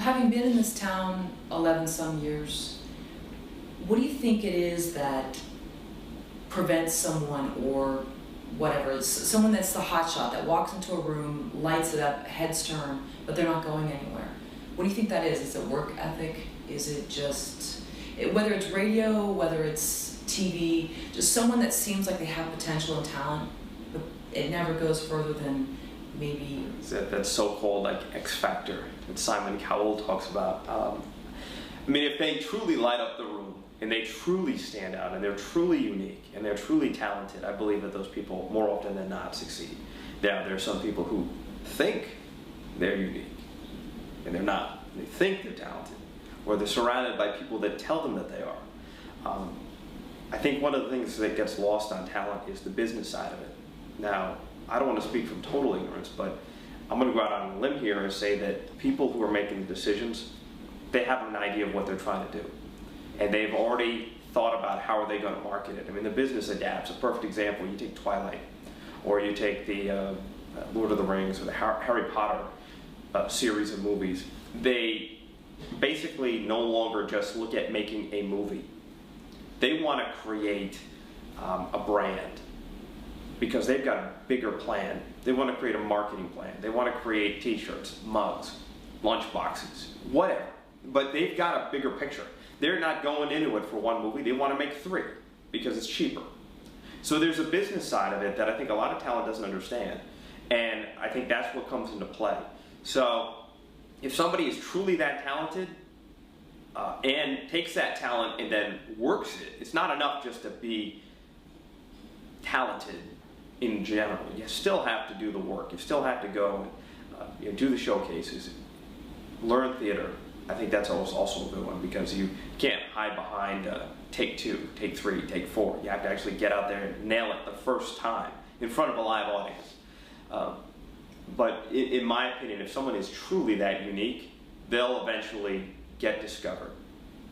Having been in this town 11 some years, what do you think it is that prevents someone, or whatever, someone that's the hotshot that walks into a room, lights it up, heads turn, but they're not going anywhere? What do you think that is? Is it work ethic? Is it just, whether it's radio, whether it's TV, just someone that seems like they have potential and talent, but it never goes further than maybe... That so-called like X factor that Simon Cowell talks about. I mean, if they truly light up the room and they truly stand out and they're truly unique and they're truly talented, I believe that those people more often than not succeed. Now, there are some people who think they're unique and they're not. They think they're talented, or they're surrounded by people that tell them that they are. I think one of the things that gets lost on talent is the business side of it. Now, I don't want to speak from total ignorance, but I'm going to go out on a limb here and say that people who are making the decisions, they have an idea of what they're trying to do. And they've already thought about how are they going to market it. I mean, the business adapts. A perfect example, you take Twilight, or you take the Lord of the Rings, or the Harry Potter series of movies. They basically no longer just look at making a movie. They want to create a brand, because they've got a bigger plan. They want to create a marketing plan. They want to create t-shirts, mugs, lunch boxes, whatever. But they've got a bigger picture. They're not going into it for one movie. They want to make 3 because it's cheaper. So there's a business side of it that I think a lot of talent doesn't understand. And I think that's what comes into play. So if somebody is truly that talented and takes that talent and then works it, it's not enough just to be talented in general. You still have to do the work. You still have to go and do the showcases, learn theater. I think that's also a good one, because you can't hide behind take 2, take 3, take 4. You have to actually get out there and nail it the first time in front of a live audience. But in my opinion, if someone is truly that unique, they'll eventually get discovered.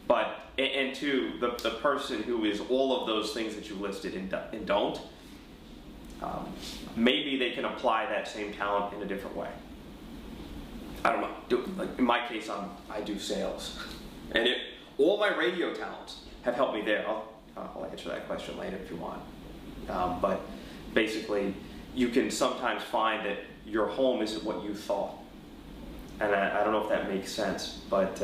But, and to the person who is all of those things that you listed and don't, maybe they can apply that same talent in a different way. I don't know. Like in my case, I do sales, and all my radio talents have helped me there. I'll answer that question later if you want. But basically, you can sometimes find that your home isn't what you thought, and I don't know if that makes sense, but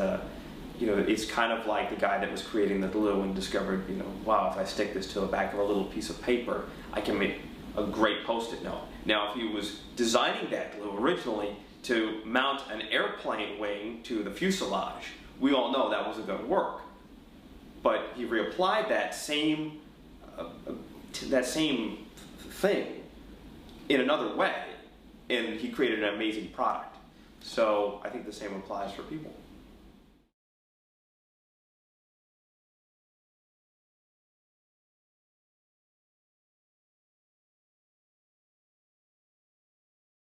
you know, it's kind of like the guy that was creating the glue and discovered, you know, wow, if I stick this to the back of a little piece of paper, I can make a great Post-it note. Now, if he was designing that glue originally to mount an airplane wing to the fuselage, we all know that wasn't going to work. But he reapplied that same thing in another way, and he created an amazing product. So I think the same applies for people.